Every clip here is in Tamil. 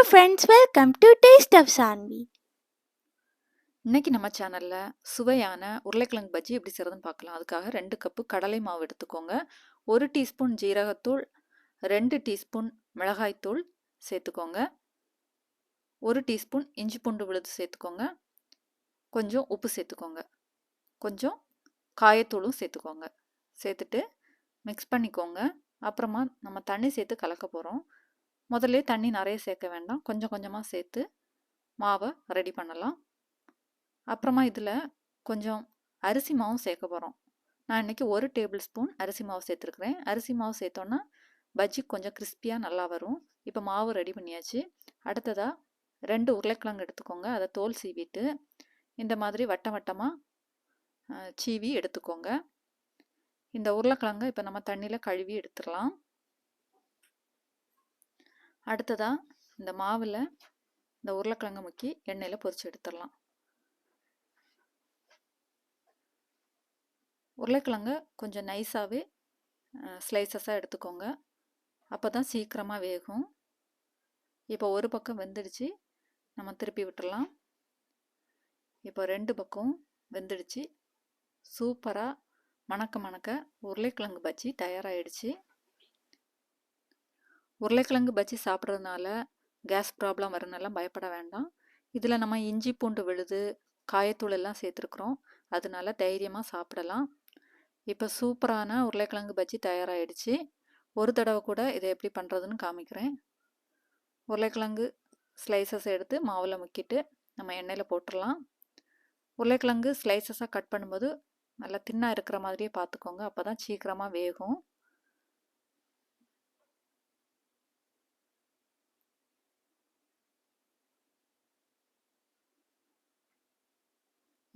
friends, welcome to Taste of Sanvi. இன்னைக்கு நம்ம சேனல்ல சுவையான உருளைக்கிழங்கு பஜ்ஜி எப்படி செய்யறதுன்னு பார்க்கலாம். அதுக்காக 2 கப்பு கடலை மாவு எடுத்துக்கோங்க. 1 டீஸ்பூன் ஜீரகத்தூள், 2 டீஸ்பூன் மிளகாய்த்தூள் சேர்த்துக்கோங்க. 1 டீஸ்பூன் இஞ்சி பூண்டு விழுது சேர்த்துக்கோங்க. கொஞ்சம் உப்பு சேர்த்துக்கோங்க. கொஞ்சம் காயத்தூளும் சேர்த்துக்கோங்க. சேர்த்துட்டு மிக்ஸ் பண்ணிக்கோங்க. அப்புறமா நம்ம தண்ணி சேர்த்து கலக்க போகிறோம். முதல்ல தண்ணி நிறைய சேர்க்க வேண்டாம், கொஞ்சம் கொஞ்சமாக சேர்த்து மாவை ரெடி பண்ணலாம். அப்புறமா இதில் கொஞ்சம் அரிசி மாவும் சேர்க்க போகிறோம். நான் இன்றைக்கி 1 டேபிள் ஸ்பூன் அரிசி மாவு சேர்த்துருக்குறேன். அரிசி மாவு சேர்த்தோன்னா பஜ்ஜி கொஞ்சம் கிறிஸ்பியாக நல்லா வரும். இப்போ மாவு ரெடி பண்ணியாச்சு. அடுத்ததாக 2 உருளைக்கிழங்கு எடுத்துக்கோங்க. அதை தோல் சீவிட்டு இந்த மாதிரி வட்டம் வட்டமாக சீவி எடுத்துக்கோங்க. இந்த உருளைக்கிழங்கை இப்போ நம்ம தண்ணியில் கழுவி எடுத்துடலாம். அடுத்ததாக இந்த மாவில் இந்த உருளைக்கிழங்கை முக்கி எண்ணெயில் பொரிச்சு எடுத்துடலாம். உருளைக்கிழங்கை கொஞ்சம் நைஸாகவே ஸ்லைசஸாக எடுத்துக்கோங்க. அப்போ தான் சீக்கிரமாக வேகும். இப்போ ஒரு பக்கம் வெந்துடுச்சு, நம்ம திருப்பி விட்டுடலாம். இப்போ 2 பக்கம் வெந்துடுச்சு. சூப்பராக மணக்க மணக்க உருளைக்கிழங்கு பஜ்ஜி தயாராகிடுச்சு. உருளைக்கிழங்கு பஜ்ஜி சாப்பிட்றதுனால கேஸ் ப்ராப்ளம் வரனாலாம் பயப்பட வேண்டாம். இதில் நம்ம இஞ்சி பூண்டு விழுது, காயத்தூள் எல்லாம் சேர்த்துருக்குறோம். அதனால தைரியமாக சாப்பிடலாம். இப்போ சூப்பரான உருளைக்கிழங்கு பஜ்ஜி தயாராகிடுச்சு. ஒரு தடவை கூட இதை எப்படி பண்ணுறதுன்னு காமிக்கிறேன். உருளைக்கிழங்கு ஸ்லைசஸ் எடுத்து மாவில் முக்கிட்டு நம்ம எண்ணெயில் போட்டுடலாம். உருளைக்கிழங்கு ஸ்லைசஸாக கட் பண்ணும்போது நல்லா தின்னாக இருக்கிற மாதிரியே பார்த்துக்கோங்க. அப்போ தான் சீக்கிரமாக வேகும்.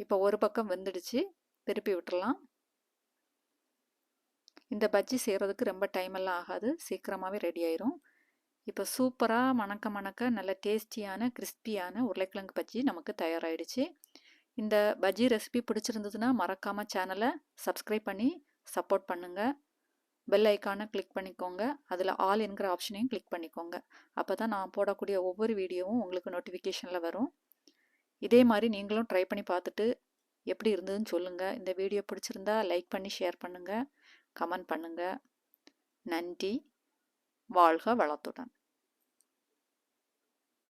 இப்போ ஒரு பக்கம் வெந்துடுச்சு, திருப்பி விட்டுடலாம். இந்த பஜ்ஜி செய்கிறதுக்கு ரொம்ப டைம் எல்லாம் ஆகாது, சீக்கிரமாகவே ரெடி ஆயிரும். இப்போ சூப்பராக மணக்க மணக்க நல்ல டேஸ்டியான கிறிஸ்பியான உருளைக்கிழங்கு பஜ்ஜி நமக்கு தயாராகிடுச்சு. இந்த பஜ்ஜி ரெசிபி பிடிச்சிருந்ததுன்னா மறக்காமல் சேனலை சப்ஸ்கிரைப் பண்ணி சப்போர்ட் பண்ணுங்கள். பெல் ஐக்கானை கிளிக் பண்ணிக்கோங்க. அதில் ஆல் என்கிற ஆப்ஷனையும் கிளிக் பண்ணிக்கோங்க. அப்போ தான் நான் போடக்கூடிய ஒவ்வொரு வீடியோவும் உங்களுக்கு நோட்டிஃபிகேஷனில் வரும். இதே மாதிரி நீங்களும் ட்ரை பண்ணி பார்த்துட்டு எப்படி இருந்ததுன்னு சொல்லுங்கள். இந்த வீடியோ பிடிச்சிருந்தா லைக் பண்ணி ஷேர் பண்ணுங்கள், கமெண்ட் பண்ணுங்கள். நன்றி. வாழ்க வளத்துடன்.